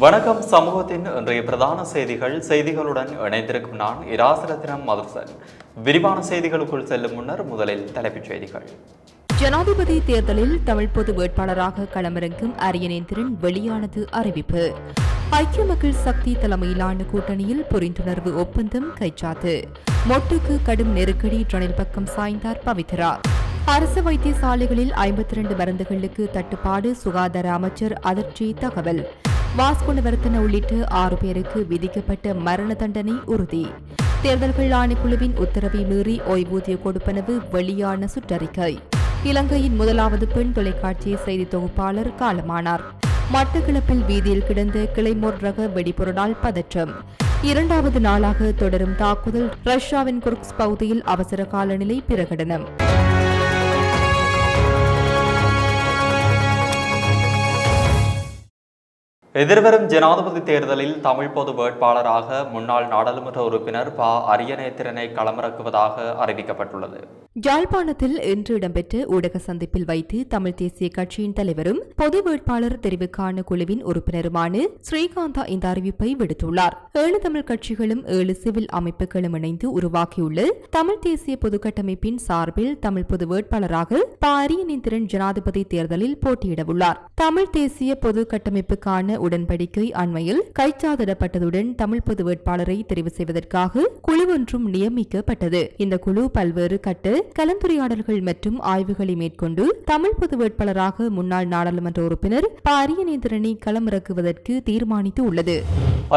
வணக்கம். சமூகத்தின் இன்றைய பிரதான செய்திகளுடன் இணைந்திருக்கும் நான் இராசரத்தினம் மதுசன். விரிவான செய்திகளுக்குள் செல்லும் முன்னர் முதலில் தலைப்புச் செய்திகள். ஜனாதிபதி தேர்தலில் தமிழ் பொது வேட்பாளராக களமிறங்கும் அரியநேந்திரன் வெளியானது அறிவிப்பு. ஐக்கிய மக்கள் சக்தி தலைமையிலான கூட்டணியில் புரிந்துணர்வு ஒப்பந்தம் கைச்சாத்து. மொட்டுக்கு கடும் நெருக்கடி, ரணில் பக்கம் சாய்ந்தார் பவித்ரா. அரசு வைத்தியசாலைகளில் 52 மருந்துகளுக்கு தட்டுப்பாடு, சுகாதார அமைச்சர் அதிர்ச்சி தகவல். வாஸ்கொண்டவர்த்தன உள்ளிட்ட 6 பேருக்கு விதிக்கப்பட்ட மரண தண்டனை உறுதி. தேர்தல்கள் ஆணைக்குழுவின் உத்தரவை மீறி ஓய்வூதிய கொடுப்பனவு வெளியான சுற்றறிக்கை. இலங்கையின் முதலாவது பெண் தொலைக்காட்சி செய்தி தொகுப்பாளர் காலமானார். மட்டக்களப்பில் வீதியில் கிடந்த கிளைமோர் ரக வெடிபொருளால் பதற்றம். 2வது நாளாக தொடரும் தாக்குதல். ரஷ்யாவின் குர்ஸ்க் பகுதியில் அவசர காலநிலை பிரகடனம். எதிர்வரும் ஜனாதிபதி தேர்தலில் தமிழ் பொது வேட்பாளராக முன்னாள் நாடாளுமன்ற உறுப்பினர் ப. அரியநேத்திரனை களமிறக்குவதாக அறிவிக்கப்பட்டுள்ளது. யாழ்ப்பாணத்தில் இன்று இடம்பெற்ற ஊடக சந்திப்பில் வைத்து தமிழ் தேசிய கட்சியின் தலைவரும் பொது வேட்பாளர் தெரிவுக்கான குழுவின் உறுப்பினருமான ஸ்ரீகாந்தா இந்த அறிவிப்பை விடுத்துள்ளார். 7 தமிழ் கட்சிகளும் 7 சிவில் அமைப்புகளும் இணைந்து உருவாக்கியுள்ள தமிழ் தேசிய பொது கட்டமைப்பின் சார்பில் தமிழ் பொது வேட்பாளராக ப. அரியநேத்திரன் ஜனாதிபதி தேர்தலில் போட்டியிடவுள்ளார். தமிழ் தேசிய பொது கட்டமைப்புக்கான உடன்படிக்கை அண்மையில் கைச்சாதிடப்பட்டதுடன் தமிழ் பொது வேட்பாளரை தெரிவு செய்வதற்காக குழு ஒன்றும் நியமிக்கப்பட்டது. இந்த குழு பல்வேறு கட்ட கலந்துரையாடல்கள் மற்றும் ஆய்வுகளை மேற்கொண்டு தமிழ் பொது வேட்பாளராக முன்னாள் நாடாளுமன்ற உறுப்பினர் ப. அரியநேந்திரனை களமிறக்குவதற்கு தீர்மானித்து உள்ளது.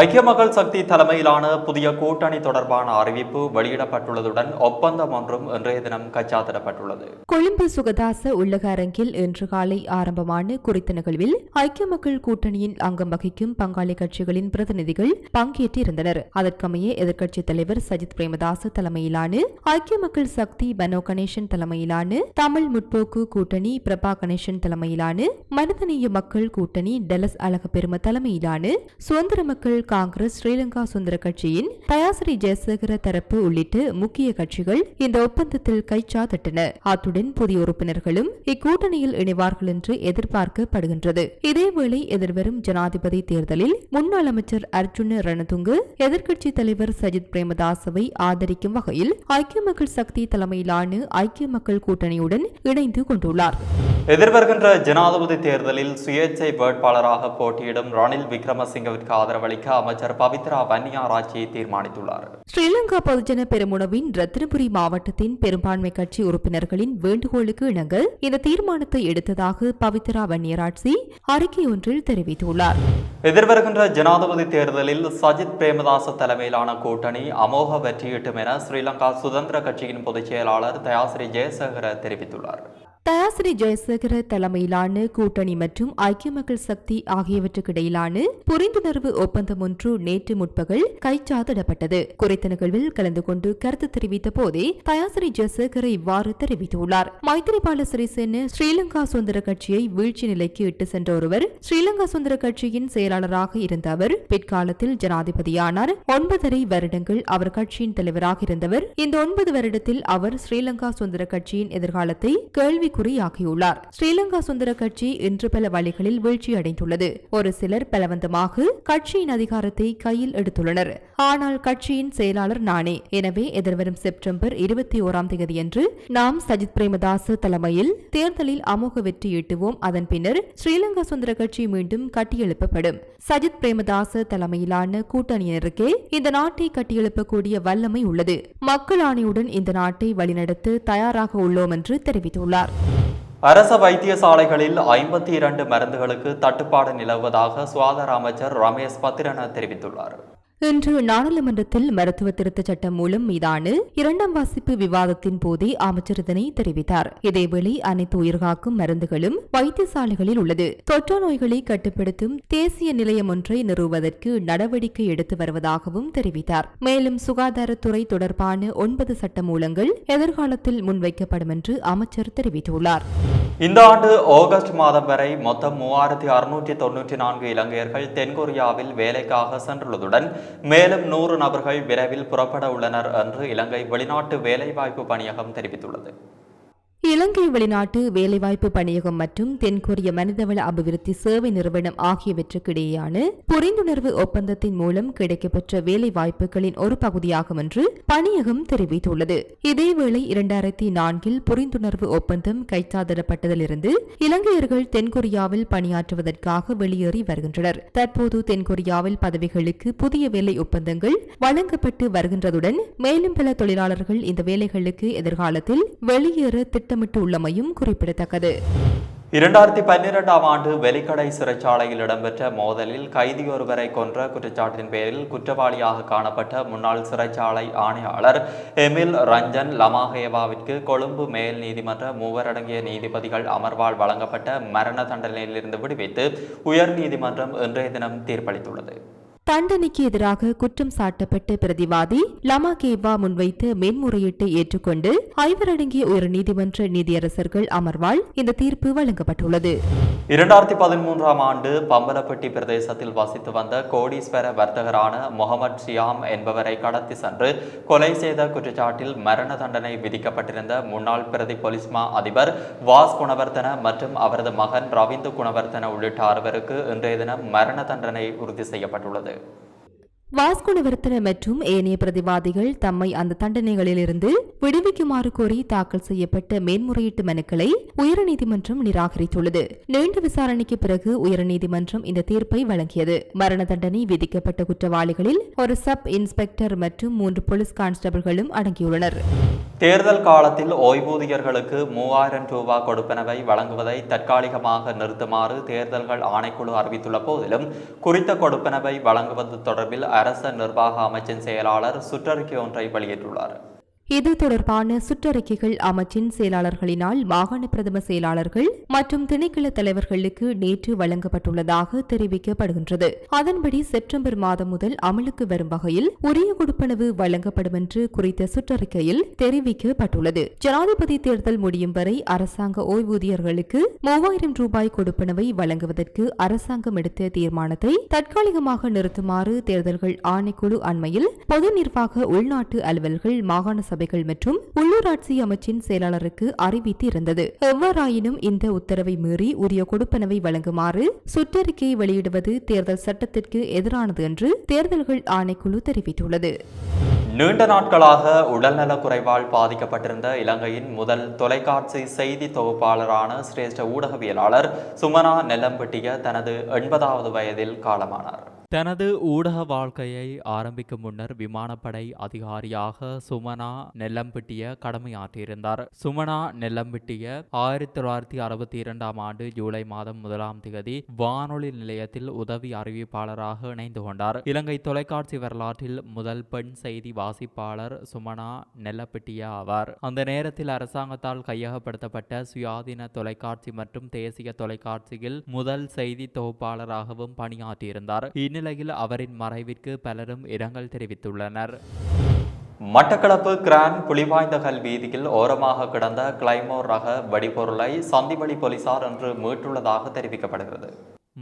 ஐக்கிய மக்கள் சக்தி தலைமையிலான புதிய கூட்டணி தொடர்பான அறிவிப்பு வெளியிடப்பட்டுள்ளதுடன் ஒப்பந்தம் ஒன்றும் இன்றைய தினம் கைச்சாத்திடப்பட்டுள்ளது. கொழும்பு சுகதாச உள்ளக அரங்கில் இன்று காலை ஆரம்பமான குறித்த நிகழ்வில் ஐக்கிய மக்கள் கூட்டணியின் அங்கம் வகிக்கும் பங்காளி கட்சிகளின் பிரதிநிதிகள் பங்கேற்றிருந்தனர். அதற்கமைய எதிர்க்கட்சித் தலைவர் சஜித் பிரேமதாச தலைமையிலான ஐக்கிய மக்கள் சக்தி, பனோ கணேசன் தலைமையிலான தமிழ் முற்போக்கு கூட்டணி, பிரபா கணேசன் தலைமையிலான மனிதநேய மக்கள் கூட்டணி, டெலஸ் அழகப்பெரும தலைமையிலான சுதந்திர மக்கள் காங்கிரஸ், ஸ்ரீலங்கா சுதந்திர கட்சியின் தயாசிரி ஜெயசேகர தரப்பு உள்ளிட்ட முக்கிய கட்சிகள் இந்த ஒப்பந்தத்தில் கைச்சாத்திட்டன. அத்துடன் புதிய உறுப்பினர்களும் இக்கூட்டணியில் இணைவார்கள் என்று எதிர்பார்க்கப்படுகின்றது. இதேவேளை எதிர்வரும் ஜனாதிபதி தேர்தலில் முன்னாள் அமைச்சர் அர்ஜுன ரணதுங்க எதிர்க்கட்சித் தலைவர் சஜித் பிரேமதாசவை ஆதரிக்கும் வகையில் ஐக்கிய மக்கள் சக்தி தலைமையிலான ஐக்கிய மக்கள் கூட்டணியுடன் இணைந்து கொண்டுள்ளார். எதிர்வருகின்ற ஜனாதிபதி தேர்தலில் சுயேட்சை வேட்பாளராக போட்டியிடும் ரணில் விக்ரமசிங்கவிற்கு ஆதரவளிக்க அமைச்சர் பவித்ரா வன்னியாராட்சியை தீர்மானித்துள்ளார். ஸ்ரீலங்கா பொதுஜன பெரமுனவின் ரத்தினபுரி மாவட்டத்தின் பெரும்பான்மை கட்சி உறுப்பினர்களின் வேண்டுகோளுக்கு இணங்க இந்த தீர்மானத்தை எடுத்ததாக பவித்ரா வன்னியராட்சி அறிக்கை ஒன்றில் தெரிவித்துள்ளார். எதிர்வருகின்ற ஜனாதிபதி தேர்தலில் சஜித் பிரேமதாச தலைமையிலான கூட்டணி அமோக வெற்றியீட்டும் என ஸ்ரீலங்கா சுதந்திர கட்சியின் பொதுச் செயலாளர் தயாசிரி ஜெயசேகர தெரிவித்துள்ளார். தயாசிரி ஜெயசேகர தலைமையிலான கூட்டணி மற்றும் ஐக்கிய மக்கள் சக்தி ஆகியவற்றுக்கு இடையிலான புரிந்துணர்வு ஒப்பந்தம் ஒன்று நேற்று முற்பகல் கைச்சாத்திடப்பட்டது. குறித்த நிகழ்வில் கலந்து கொண்டு கருத்து தெரிவித்த போதே தயாசிரி ஜெயசேகர இவ்வாறு தெரிவித்துள்ளார். மைத்திரிபால சிறிசேன ஸ்ரீலங்கா சுதந்திர கட்சியை வீழ்ச்சி நிலைக்கு இட்டு சென்ற ஒருவர். ஸ்ரீலங்கா சுதந்திர கட்சியின் செயலாளராக இருந்த அவர் பிற்காலத்தில் ஜனாதிபதியானார். 9.5 வருடங்கள் அவர் கட்சியின் தலைவராக இருந்தவர். இந்த 9 வருடத்தில் அவர் ஸ்ரீலங்கா சுதந்திர கட்சியின் எதிர்காலத்தை கேள்வி குறியாகியுள்ளார். ஸ்ரீலங்கா சுதந்திர கட்சி இன்று பல வழிகளில் வீழ்ச்சியடைந்துள்ளது. ஒரு சிலர் பலவந்தமாக கட்சியின் அதிகாரத்தை கையில் எடுத்துள்ளனர். ஆனால் கட்சியின் செயலாளர் நானே. எனவே எதிர்வரும் செப்டம்பர் 21ஆம் தேதியன்று நாம் சஜித் பிரேமதாச தலைமையில் தேர்தலில் அமோக வெற்றி ஈட்டுவோம். அதன் பின்னர் ஸ்ரீலங்கா சுதந்திர கட்சி மீண்டும் கட்டியெழுப்பப்படும். சஜித் பிரேமதாச தலைமையிலான கூட்டணியினருக்கே இந்த நாட்டை கட்டியெழுப்பக்கூடிய வல்லமை உள்ளது. மக்கள் ஆணையுடன் இந்த நாட்டை வழிநடத்த தயாராக உள்ளோம் என்று தெரிவித்துள்ளார். அரச வைத்தியசாலைகளில் 52 மருந்துகளுக்கு தட்டுப்பாடு நிலவுவதாக சுகாதார அமைச்சர் ரமேஷ் பத்திரன தெரிவித்துள்ளார். இன்று நாடாளுமன்றத்தில் மருத்துவ திருத்தச் சட்டம் மூலம் மீதான 2ஆம் வாசிப்பு விவாதத்தின் போதே அமைச்சர் இதனை தெரிவித்தார். இதேவேளை அனைத்து உயிர்காக்கும் மருந்துகளும் வைத்தியசாலைகளில் உள்ளது. தொற்று நோய்களை கட்டுப்படுத்தும் தேசிய நிலையம் ஒன்றை நிறுவுவதற்கு நடவடிக்கை எடுத்து வருவதாகவும் தெரிவித்தார். மேலும் சுகாதாரத்துறை தொடர்பான 9 சட்ட மூலங்கள் எதிர்காலத்தில் முன்வைக்கப்படும் என்று அமைச்சர் தெரிவித்துள்ளார். இந்த ஆண்டு ஆகஸ்ட் மாதம் வரை மொத்தம் 3694 இலங்கையர்கள் தென்கொரியாவில் வேலைக்காக சென்றுள்ளதுடன் மேலும் 100 நபர்கள் விரைவில் புறப்பட உள்ளனர் என்று இலங்கை வெளிநாட்டு வேலைவாய்ப்பு பணியகம் தெரிவித்துள்ளது. இலங்கை வெளிநாட்டு வேலைவாய்ப்பு பணியகம் மற்றும் தென்கொரிய மனிதவள அபிவிருத்தி சேவை நிறுவனம் ஆகியவற்றுக்கிடையேயான புரிந்துணர்வு ஒப்பந்தத்தின் மூலம் கிடைக்கப்பெற்ற வேலை வாய்ப்புகளின் ஒரு பகுதியாகும் என்று பணியகம் தெரிவித்துள்ளது. இதேவேளை 2004 புரிந்துணர்வு ஒப்பந்தம் கைச்சாதிடப்பட்டதிலிருந்து இலங்கையர்கள் தென்கொரியாவில் பணியாற்றுவதற்காக வெளியேறி வருகின்றனர். தற்போது தென்கொரியாவில் பதவிகளுக்கு புதிய வேலை ஒப்பந்தங்கள் வழங்கப்பட்டு வருகின்றதுடன் மேலும் பல தொழிலாளர்கள் இந்த வேலைகளுக்கு எதிர்காலத்தில் வெளியேற திட்டமிட்டு உள்ளமையும் குறிப்பிடத்தக்கது. 2012ஆம் ஆண்டு வெலிக்கடை சிறைச்சாலையில் இடம்பெற்ற மோதலில் கைதியொருவரை கொன்ற குற்றச்சாட்டின் பேரில் குற்றவாளியாக காணப்பட்ட முன்னாள் சிறைச்சாலை ஆணையாளர் எமில் ரஞ்சன் லமாஹேவாவிற்கு கொழும்பு மேல் நீதிமன்ற மூவரடங்கிய நீதிபதிகள் அமர்வால் வழங்கப்பட்ட மரண தண்டனையிலிருந்து விடுவித்து உயர் நீதிமன்றம் இன்றைய தினம் தீர்ப்பளித்துள்ளது. தண்டனைக்கு எதிராக குற்றம் சாட்டப்பட்ட பிரதிவாதி லமாகேவா முன்வைத்த மேன்முறையீட்டை ஏற்றுக்கொண்டு 5 அடங்கிய உயர் நீதிமன்ற நீதியரசர்கள் அமர்வால் இந்த தீர்ப்பு வழங்கப்பட்டுள்ளது. 2013ஆம் ஆண்டு பம்பலப்பட்டி பிரதேசத்தில் வசித்து வந்த கோடீஸ்வர வர்த்தகரான முகமது ஷியாம் என்பவரை கடத்தி சென்று கொலை செய்த குற்றச்சாட்டில் மரண தண்டனை விதிக்கப்பட்டிருந்த முன்னாள் பிரதி போலீஸ் மா அதிபர் வாஸ் குணவர்த்தன மற்றும் அவரது மகன் ரவீந்து குணவர்த்தன உள்ளிட்ட 6 பேருக்கு இன்றைய தினம் மரண தண்டனை உறுதி செய்யப்பட்டுள்ளது. வாஸ்குணவர்த்தன மற்றும் ஏனைய பிரதிவாதிகள் தம்மை அந்த தண்டனைகளிலிருந்து விடுவிக்குமாறு கோரி தாக்கல் செய்யப்பட்ட மேன்முறையீட்டு மனுக்களை உயர்நீதிமன்றம் நிராகரித்துள்ளது. நீண்ட விசாரணைக்கு பிறகு உயர்நீதிமன்றம் இந்த தீர்ப்பை வழங்கியது. மரண தண்டனை விதிக்கப்பட்ட குற்றவாளிகளில் ஒரு சப் இன்ஸ்பெக்டர் மற்றும் 3 போலீஸ் கான்ஸ்டபிள்களும் அடங்கியுள்ளனர். தேர்தல் காலத்தில் ஓய்வூதியர்களுக்கு 3000 ரூபாய் கொடுப்பனவை வழங்குவதை தற்காலிகமாக நிறுத்துமாறு தேர்தல்கள் ஆணைக்குழு அறிவித்துள்ள போதிலும் குறித்த கொடுப்பனவை வழங்குவது தொடர்பில் அரச நிர்வாக அமைச்சின் செயலாளர் சுற்றறிக்கை ஒன்றை வெளியிட்டுள்ளார். இது தொடர்பான சுற்றறிக்கைகள் அமைச்சின் செயலாளர்களினால் மாகாண பிரதம செயலாளர்கள் மற்றும் திணைக்கள தலைவர்களுக்கு நேற்று வழங்கப்பட்டுள்ளதாக தெரிவிக்கப்படுகின்றது. அதன்படி செப்டம்பர் மாதம் முதல் அமலுக்கு வரும் வகையில் உரிய கொடுப்பனவு வழங்கப்படும் என்று குறித்த சுற்றறிக்கையில் தெரிவிக்கப்பட்டுள்ளது. ஜனாதிபதி தேர்தல் முடியும் வரை அரசாங்க ஓய்வூதியர்களுக்கு 3000 ரூபாய் கொடுப்பனவை வழங்குவதற்கு அரசாங்கம் எடுத்த தீர்மானத்தை தற்காலிகமாக நிறுத்துமாறு தேர்தல்கள் ஆணைக்குழு அண்மையில் பொது நிர்வாக உள்நாட்டு அலுவல்கள் மாகாண சபைகள் மற்றும் உள்ளூராட்சி அமைச்சின் செயலாளருக்கு அறிவித்து இருந்தது. எவ்வாறாயினும் இந்த உத்தரவை மீறி உரிய கொடுப்பனவை வழங்குமாறு சுற்றறிக்கையை வெளியிடுவது தேர்தல் சட்டத்திற்கு எதிரானது என்று தேர்தல்கள் ஆணைக்குழு தெரிவித்துள்ளது. நீண்ட நாட்களாக உடல்நலக் குறைவால் பாதிக்கப்பட்டிருந்த இலங்கையின் முதல் தொலைக்காட்சி செய்தி தொகுப்பாளரான சிரேஷ்ட ஊடகவியலாளர் சுமனா நெல்லம்பட்டிய தனது 80வது வயதில் காலமானார். தனது ஊடக வாழ்க்கையை ஆரம்பிக்கும் முன்னர் விமானப்படை அதிகாரியாக சுமனா நெல்லம்பிட்டிய கடமையாற்றியிருந்தார். சுமனா நெல்லம்பிட்டிய 1962ஆம் ஆண்டு ஜூலை மாதம் 1ஆம் தேதி வானொலி நிலையத்தில் உதவி அறிவிப்பாளராக இணைந்து கொண்டார். இலங்கை தொலைக்காட்சி வரலாற்றில் முதல் பெண் செய்தி வாசிப்பாளர் சுமனா நெல்லம்பிட்டிய ஆவார். அந்த நேரத்தில் அரசாங்கத்தால் கையகப்படுத்தப்பட்ட சுயாதீன தொலைக்காட்சி மற்றும் தேசிய தொலைக்காட்சியில் முதல் செய்தி தொகுப்பாளராகவும் பணியாற்றியிருந்தார். இந்நிலையில் அவரின் மறைவிற்கு பலரும் இரங்கல் தெரிவித்துள்ளனர். மட்டக்களப்பு கிராண்ட் புலிவாய்ந்தகல் வீதியில் ஓரமாக கிடந்த கிளைமோர் ரக வெடிபொருளை சந்திவெளி போலீசார் இன்று மீட்டுள்ளதாக தெரிவிக்கப்படுகிறது.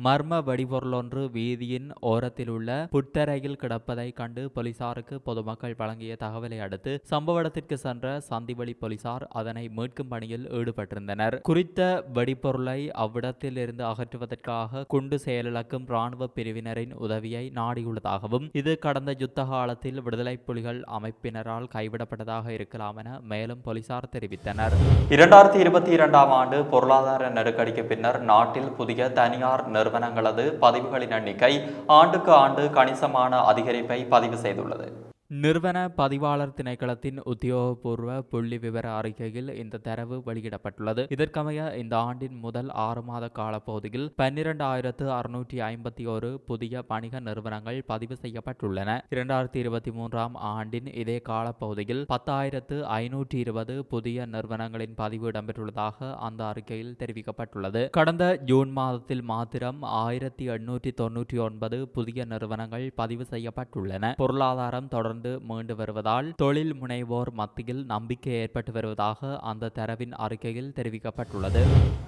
மர்ம வெடிபொருளொன்று வீதியின் ஓரத்தில் உள்ள புத்தரையில் கிடப்பதை கண்டு போலீசாருக்கு பொதுமக்கள் வழங்கிய தகவலை அடுத்து சம்பவ இடத்திற்கு சென்ற சந்திவெளி போலீசார் அதனை மீட்கும் பணியில் ஈடுபட்டிருந்தனர். குறித்த வெடிபொருளை அவ்விடத்தில் இருந்து அகற்றுவதற்காக குண்டு செயலிழக்கும் இராணுவ பிரிவினரின் உதவியை நாடியுள்ளதாகவும் இது கடந்த யுத்த காலத்தில் விடுதலை புலிகள் அமைப்பினரால் கைவிடப்பட்டதாக இருக்கலாம் என மேலும் போலீசார் தெரிவித்தனர். 2022ஆம் ஆண்டு பொருளாதார நெருக்கடிக்கு பின்னர் நாட்டில் புதிய தனியார் நிறுவனங்களது பதிவுகளின் எண்ணிக்கை ஆண்டுக்கு ஆண்டு கணிசமான அதிகரிப்பை பதிவு செய்துள்ளது. நிறுவன பதிவாளர் திணைக்களத்தின் உத்தியோகபூர்வ புள்ளி விவர அறிக்கையில் இந்த தரவு வெளியிடப்பட்டுள்ளது. இதற்கமைய இந்த ஆண்டின் முதல் 6 மாத காலப்பகுதியில் 12651 புதிய வணிக நிறுவனங்கள் பதிவு செய்யப்பட்டுள்ளன. 2023ஆம் ஆண்டின் இதே காலப்பகுதியில் 10520 புதிய நிறுவனங்களின் பதிவு இடம்பெற்றுள்ளதாக அந்த அறிக்கையில் தெரிவிக்கப்பட்டுள்ளது. கடந்த ஜூன் மாதத்தில் மாத்திரம் 1899 புதிய நிறுவனங்கள் பதிவு செய்யப்பட்டுள்ளன. பொருளாதாரம் தொடர்ந்து மீண்டு வருவதால் தொழில் முனைவோர் மத்தியில் நம்பிக்கை ஏற்பட்டு வருவதாக அந்த தரவின் அறிக்கையில் தெரிவிக்கப்பட்டுள்ளது.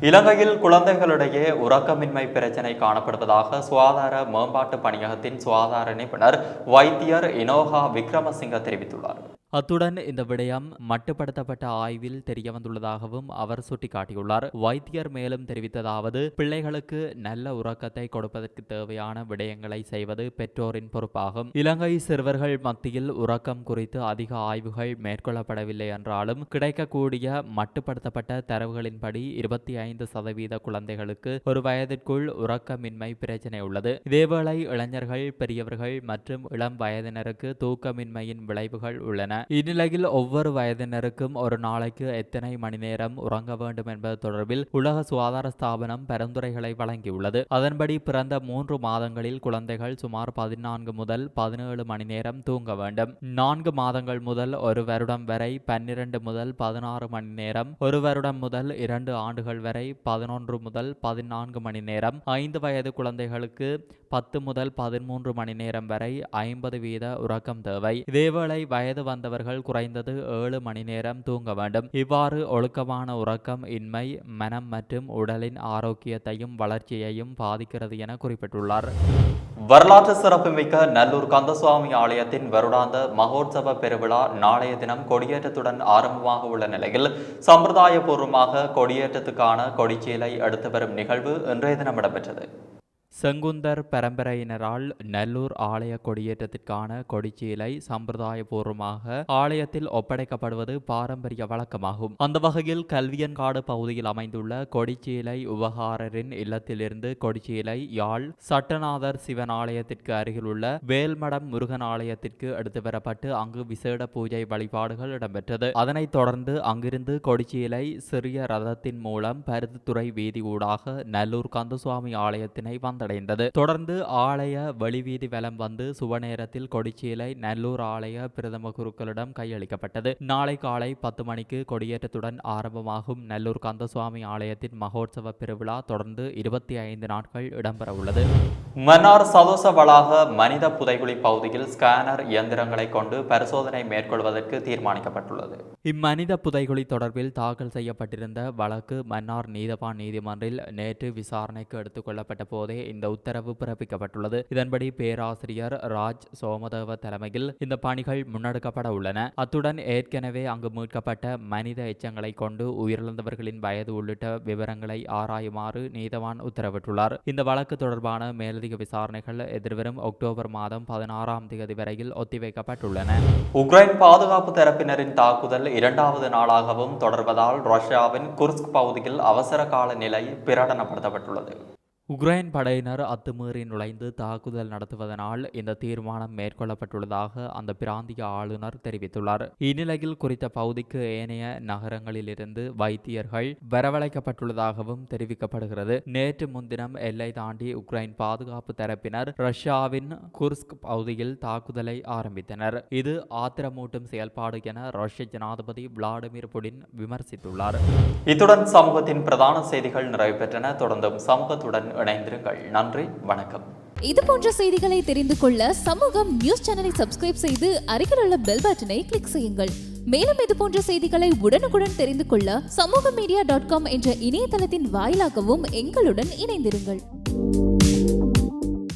இலங்கையில் குழந்தைகளிடையே உறக்கமின்மை பிரச்சினை காணப்படுவதாக சுகாதார மேம்பாட்டு பணியகத்தின் சுகாதார நிபுணர் வைத்தியர் இனோகா விக்ரமசிங்க தெரிவித்துள்ளார். அத்துடன் இந்த விடயம் மட்டுப்படுத்தப்பட்ட ஆய்வில் தெரியவந்துள்ளதாகவும் அவர் சுட்டிக்காட்டியுள்ளார். வைத்தியர் மேலும் தெரிவித்ததாவது, பிள்ளைகளுக்கு நல்ல உறக்கத்தை கொடுப்பதற்கு தேவையான விடயங்களை செய்வது பெற்றோரின் பொறுப்பாகும். இலங்கை சிறுவர்கள் மத்தியில் உறக்கம் குறித்து அதிக ஆய்வுகள் மேற்கொள்ளப்படவில்லை என்றாலும் கிடைக்கக்கூடிய மட்டுப்படுத்தப்பட்ட தரவுகளின்படி 25% குழந்தைகளுக்கு ஒரு வயதிற்குள் உறக்கமின்மை பிரச்சனை உள்ளது. இதேவேளை இளைஞர்கள், பெரியவர்கள் மற்றும் இளம் வயதினருக்கு தூக்கமின்மையின் விளைவுகள் உள்ளன. இந்நிலையில் ஒவ்வொரு வயதினருக்கும் ஒரு நாளைக்கு எத்தனை மணி நேரம் உறங்க வேண்டும் என்பது தொடர்பில் உலக சுகாதார ஸ்தாபனம் பரிந்துரைகளை வழங்கியுள்ளது. அதன்படி பிறந்த 3 மாதங்களில் குழந்தைகள் சுமார் 14 முதல் 17 மணி நேரம் தூங்க வேண்டும். 4 மாதங்கள் முதல் 1 வருடம் வரை 12 முதல் 16 மணி நேரம், 1 வருடம் முதல் 2 ஆண்டுகள் வரை 11 முதல் 14 மணி நேரம், 5 வயது குழந்தைகளுக்கு 10 முதல் 13 மணி நேரம் வரை 50% உறக்கம் தேவை. இதேவேளை வயது வந்தவர்கள் குறைந்தது 7 மணி நேரம் தூங்க வேண்டும். இவ்வாறு ஒழுக்கமான உறக்கம் இன்மை மனம் மற்றும் உடலின் ஆரோக்கியத்தையும் வளர்ச்சியையும் பாதிக்கிறது என குறிப்பிட்டுள்ளார். வரலாற்று சிறப்புமிக்க நல்லூர் கந்தசுவாமி ஆலயத்தின் வருடாந்த மகோற்சவ பெருவிழா நாளைய தினம் கொடியேற்றத்துடன் ஆரம்பமாக உள்ள நிலையில் சம்பிரதாயபூர்வமாக கொடியேற்றத்துக்கான கொடிச்சீலை எடுத்து வரும் நிகழ்வு இன்றைய தினம் இடம்பெற்றது. செங்குந்தர் பரம்பரையினரால் நல்லூர் ஆலய கொடியேற்றத்திற்கான கொடிச்சீலை சம்பிரதாயபூர்வமாக ஆலயத்தில் ஒப்படைக்கப்படுவது பாரம்பரிய வழக்கமாகும். அந்த வகையில் கல்வியன்காடு பகுதியில் அமைந்துள்ள கொடிச்சீலை உபகாரரின் இல்லத்திலிருந்து கொடிச்சீலை யாழ் சட்டநாதர் சிவன் ஆலயத்திற்கு அருகில் உள்ள வேல்மடம் முருகன் ஆலயத்திற்கு எடுத்து வரப்பட்டு அங்கு விசேட பூஜை வழிபாடுகள் இடம்பெற்றது. அதனைத் தொடர்ந்து அங்கிருந்து கொடிச்சீலை சிறிய ரதத்தின் மூலம் பருத்தித்துறை வீதி ஊடாக நல்லூர் கந்தசுவாமி ஆலயத்தினை வந்தடைந்தது. தொடர்ந்து ஆலய வெளிவீதி வலம் வந்து சுபநேரத்தில் கொடிச்சீலை நல்லூர் ஆலய பிரதம குருக்களிடம் கையளிக்கப்பட்டது. நாளை காலை 10 மணிக்கு கொடியேற்றத்துடன் ஆரம்பமாகும் நல்லூர் கந்தசுவாமி ஆலயத்தின் மகோற்சவ பெருவிழா தொடர்ந்து 25 நாட்கள் இடம்பெற உள்ளது. மன்னார் சதோச வளாக மனித புதைகுழி பகுதியில் ஸ்கேனர் இயந்திரங்களை கொண்டு பரிசோதனை மேற்கொள்வதற்கு தீர்மானிக்கப்பட்டுள்ளது. இம்மனித புதைகுழி தொடர்பில் தாக்கல் செய்யப்பட்டிருந்த வழக்கு மன்னார் நீதவான் நீதிமன்றில் நேற்று விசாரணைக்கு எடுத்துக் கொள்ளப்பட்ட போதே இந்த உத்தரவு பிறப்பிக்கப்பட்டுள்ளது. இதன்படி பேராசிரியர் ராஜ் சோமதேவ தலைமையில் இந்த பணிகள் முன்னெடுக்கப்பட உள்ளன. அத்துடன் ஏற்கனவே அங்கு மீட்கப்பட்ட மனித எச்சங்களை கொண்டு உயிரிழந்தவர்களின் வயது உள்ளிட்ட விவரங்களை ஆராயுமாறு நீதவான் உத்தரவிட்டுள்ளார். இந்த வழக்கு தொடர்பான மேலதிக விசாரணைகள் எதிர்வரும் அக்டோபர் மாதம் 16ஆம் தேதி வரையில் ஒத்திவைக்கப்பட்டுள்ளன. உக்ரைன் பாதுகாப்பு தரப்பினரின் தாக்குதல் 2வது நாளாகவும் தொடர்வதால் ரஷ்யாவின் குர்ஸ்க் பகுதியில் அவசர கால நிலை பிரகடனப்படுத்தப்பட்டுள்ளது. உக்ரைன் படையினர் அத்துமீறி நுழைந்து தாக்குதல் நடத்துவதனால் இந்த தீர்மானம் மேற்கொள்ளப்பட்டுள்ளதாக அந்த பிராந்திய ஆளுநர் தெரிவித்துள்ளார். இந்நிலையில் குறித்த பகுதிக்கு ஏனைய நகரங்களிலிருந்து வைத்தியர்கள் வரவழைக்கப்பட்டுள்ளதாகவும் தெரிவிக்கப்படுகிறது. நேற்று முன்தினம் எல்லை தாண்டி உக்ரைன் பாதுகாப்பு தரப்பினர் ரஷ்யாவின் குர்ஸ்க் பகுதியில் தாக்குதலை ஆரம்பித்தனர். இது ஆத்திரமூட்டும் செயல்பாடு என ரஷ்ய ஜனாதிபதி விளாடிமிர் புடின் விமர்சித்துள்ளார். இத்துடன் சமூகத்தின் பிரதான செய்திகள் நிறைவு பெற்றன. தொடர்ந்தும் சமூகத்துடன் இணைந்திருங்கள். நன்றி, வணக்கம். இது போன்ற செய்திகளை தெரிந்து கொள்ள சமூகம் நியூஸ் சேனலை சப்ஸ்கிரைப் செய்து அருகில் உள்ள பெல் பட்டனை கிளிக் செய்யுங்கள். மேலும் இது போன்ற செய்திகளை உடனுக்குடன் தெரிந்து கொள்ள சமூகமீடியா.com என்ற இணையதளத்தின் வாயிலாகவும் எங்களுடன் இணைந்திருங்கள்.